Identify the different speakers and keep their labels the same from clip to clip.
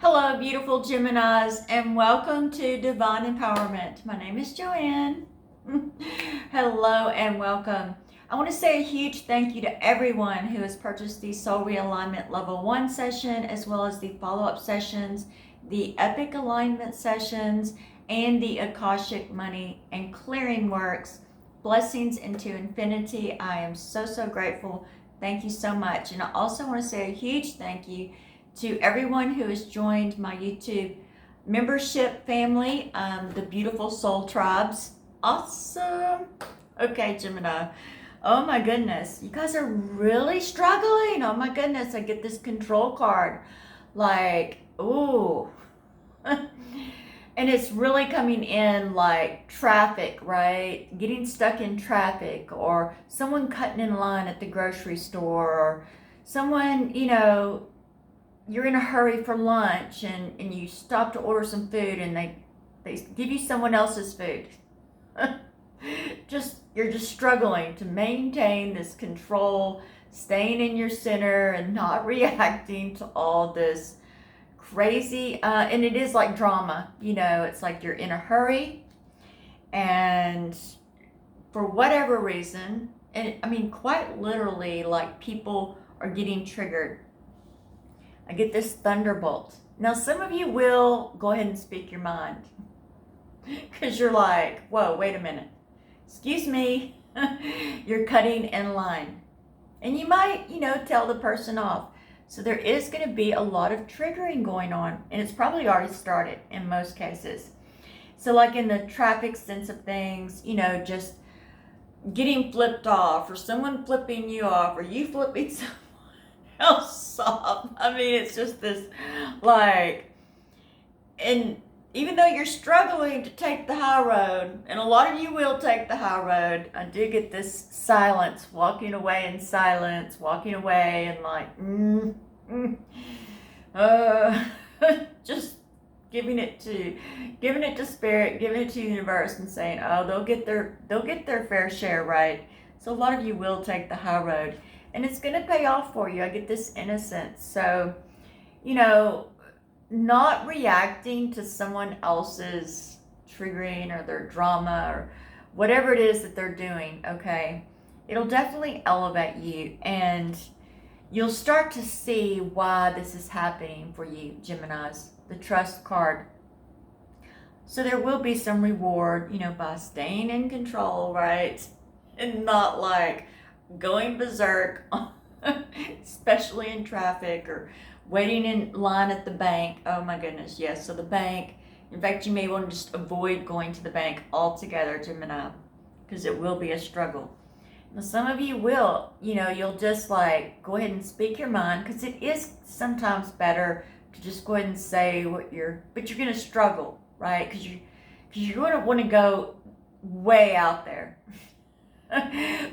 Speaker 1: Hello, beautiful Geminis, and welcome to Divine Empowerment. My name is Joanne. Hello and welcome. I want to say a huge thank you to everyone who has purchased the Soul Realignment Level 1 session, as well as the follow-up sessions, the Epic Alignment sessions, and the Akashic Money and Clearing Works. Blessings into infinity. I am so grateful. Thank you so much. And I also want to say a huge thank you to everyone who has joined my YouTube membership family, the beautiful soul tribes. Awesome. Okay, Gemini. Oh my goodness, you guys are really struggling. Oh my goodness, I get this control card. Like, ooh. And it's really coming in like traffic, right? Getting stuck in traffic, or someone cutting in line at the grocery store, or someone, you're in a hurry for lunch and you stop to order some food and they give you someone else's food. You're just struggling to maintain this control, staying in your center and not reacting to all this crazy, and it is like drama, it's like you're in a hurry, and for whatever reason, and I mean quite literally, like people are getting triggered. I get this thunderbolt. Now, some of you will go ahead and speak your mind because you're like, whoa, wait a minute. Excuse me. You're cutting in line. And you might, tell the person off. So there is going to be a lot of triggering going on. And it's probably already started in most cases. So like in the traffic sense of things, just getting flipped off, or someone flipping you off, or you flipping someone else off. I mean, it's just this and even though you're struggling to take the high road, and a lot of you will take the high road, I do get this silence, walking away in silence, walking away and just giving it to spirit, giving it to the universe, and saying, oh, they'll get their fair share, right? So a lot of you will take the high road. And it's going to pay off for you. I get this innocence. So, not reacting to someone else's triggering or their drama or whatever it is that they're doing, okay? It'll definitely elevate you. And you'll start to see why this is happening for you, Geminis. The trust card. So there will be some reward, by staying in control, right? And not like going berserk, especially in traffic or waiting in line at the bank. Oh my goodness, yes. So the bank, in fact, you may want to just avoid going to the bank altogether, Gemini, because it will be a struggle. Now, some of you will, you'll just like go ahead and speak your mind, because it is sometimes better to just go ahead and say but you're going to struggle, right? Because you're going to want to go way out there.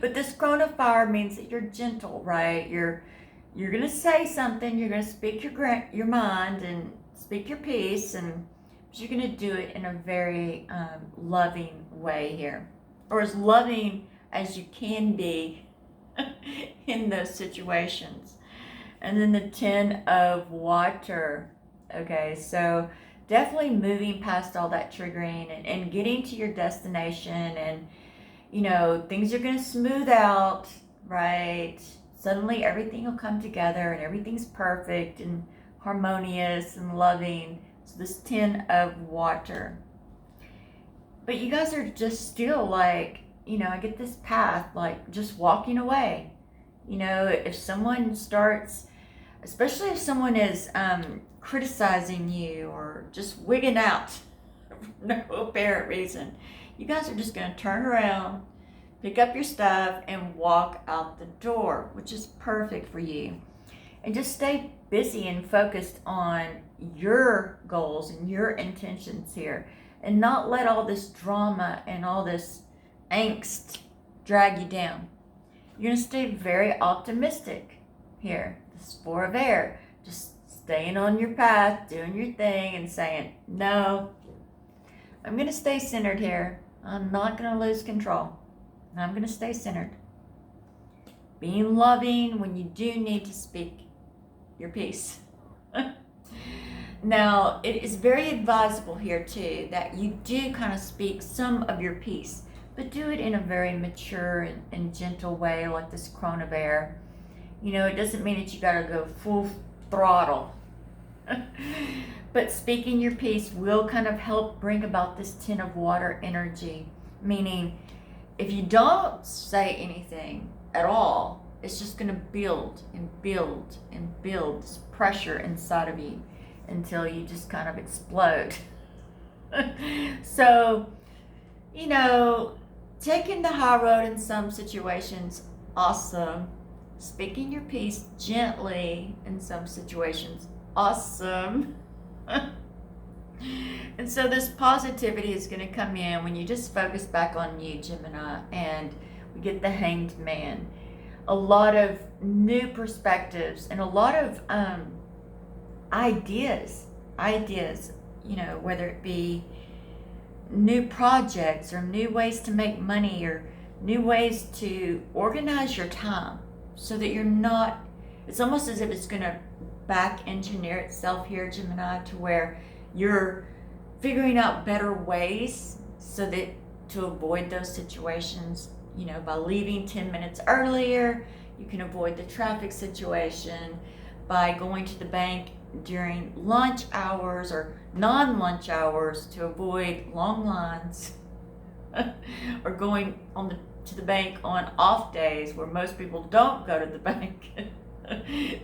Speaker 1: But this crown of fire means that you're gentle, right? You're going to say something, you're going to speak your mind and speak your piece, but you're going to do it in a very loving way here, or as loving as you can be in those situations. And then the 10 of water. Okay, so definitely moving past all that triggering and getting to your destination, and things are going to smooth out, right? Suddenly everything will come together and everything's perfect and harmonious and loving. So this 10 of water. But you guys are just still like, I get this path, like just walking away. If someone starts, especially if someone is criticizing you or just wigging out for no apparent reason, you guys are just going to turn around, pick up your stuff, and walk out the door, which is perfect for you. And just stay busy and focused on your goals and your intentions here, and not let all this drama and all this angst drag you down. You're going to stay very optimistic here. This 4 of air, just staying on your path, doing your thing, and saying, no, I'm going to stay centered here. I'm not going to lose control. I'm going to stay centered. Being loving when you do need to speak your piece. Now, it is very advisable here too that you do kind of speak some of your piece, but do it in a very mature and gentle way, like this crone of air. You know, it doesn't mean that you got to go full throttle. But speaking your piece will kind of help bring about this 10 of water energy. Meaning, if you don't say anything at all, it's just going to build and build and build this pressure inside of you until you just kind of explode. So, you know, taking the high road in some situations, awesome. Speaking your piece gently in some situations, awesome. And so this positivity is going to come in when you just focus back on you, Gemini, and we get the Hanged Man. A lot of new perspectives and a lot of ideas, you know, whether it be new projects or new ways to make money or new ways to organize your time so that you're not, it's almost as if it's going to back engineer itself here, Gemini, to where you're figuring out better ways so that to avoid those situations. You know, by leaving 10 minutes earlier, you can avoid the traffic situation. By going to the bank during lunch hours or non-lunch hours to avoid long lines, or going to the bank on off days where most people don't go to the bank.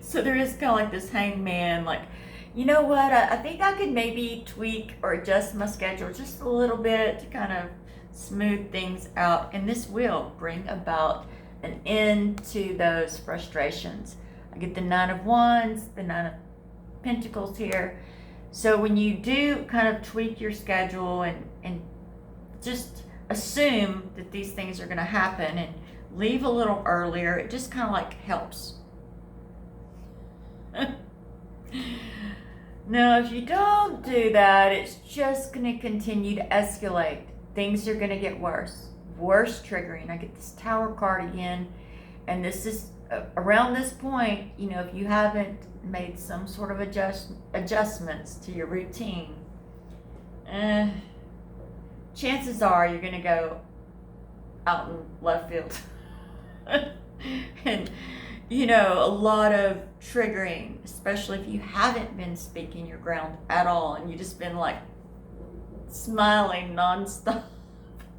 Speaker 1: So there is kind of like this hangman, like, you know what, I think I could maybe tweak or adjust my schedule just a little bit to kind of smooth things out, and this will bring about an end to those frustrations. I get the Nine of Wands, the Nine of Pentacles here. So when you do kind of tweak your schedule and just assume that these things are going to happen and leave a little earlier, it just kind of like helps. Now, if you don't do that, it's just going to continue to escalate. Things are going to get worse triggering. I get this Tower card again, and this is around this point, you know, if you haven't made some sort of adjustments to your routine, chances are you're going to go out in left field. And, you know, a lot of triggering, especially if you haven't been speaking your ground at all and you just been like smiling nonstop.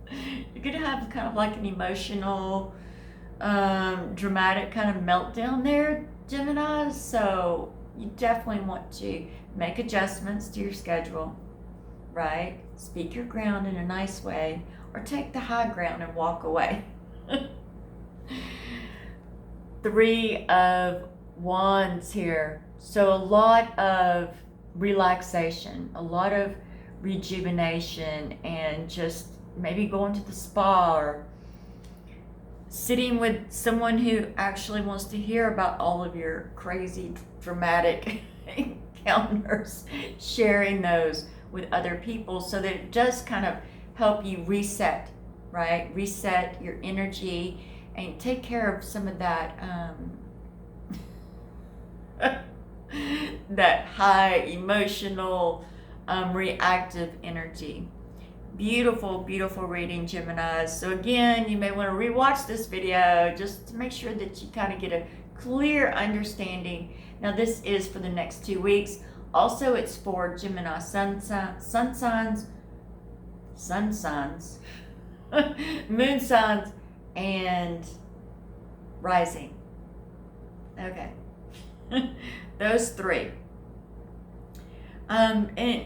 Speaker 1: You're going to have kind of like an emotional, dramatic kind of meltdown there, Gemini. So you definitely want to make adjustments to your schedule, right? Speak your ground in a nice way, or take the high ground and walk away. Three of Wands here. So a lot of relaxation, a lot of rejuvenation, and just maybe going to the spa or sitting with someone who actually wants to hear about all of your crazy, dramatic encounters, sharing those with other people so that it does kind of help you reset, right? Reset your energy and take care of some of that that high emotional, reactive energy. Beautiful, beautiful reading, Gemini. So again, you may want to rewatch this video just to make sure that you kind of get a clear understanding. Now this is for the next 2 weeks. Also, it's for Gemini sun signs, moon signs, and rising. Okay. Those three. And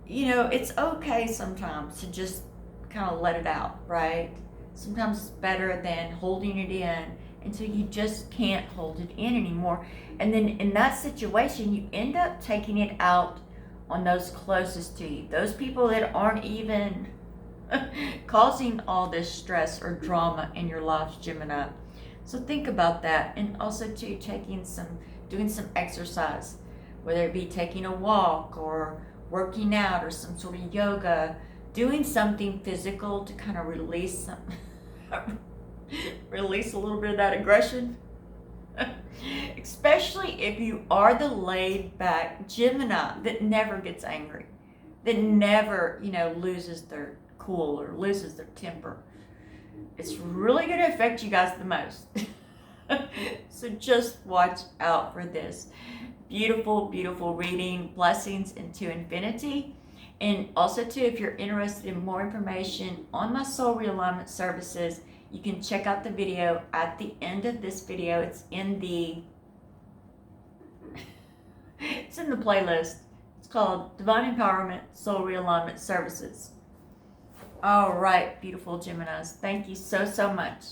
Speaker 1: you know, it's okay sometimes to just kind of let it out, right? Sometimes it's better than holding it in until you just can't hold it in anymore. And then in that situation, you end up taking it out on those closest to you, those people that aren't even causing all this stress or drama in your life, Gemini. So think about that. And also too, doing some exercise, whether it be taking a walk or working out or some sort of yoga, doing something physical to kind of release a little bit of that aggression. Especially if you are the laid back Gemini that never gets angry, that never, loses their cool or loses their temper. It's really going to affect you guys the most. So just watch out for this. Beautiful, beautiful reading. Blessings into infinity. And also, too, if you're interested in more information on my soul realignment services, you can check out the video at the end of this video. It's in the playlist. It's called Divine Empowerment Soul Realignment Services. All right, beautiful Geminis. Thank you so, so much.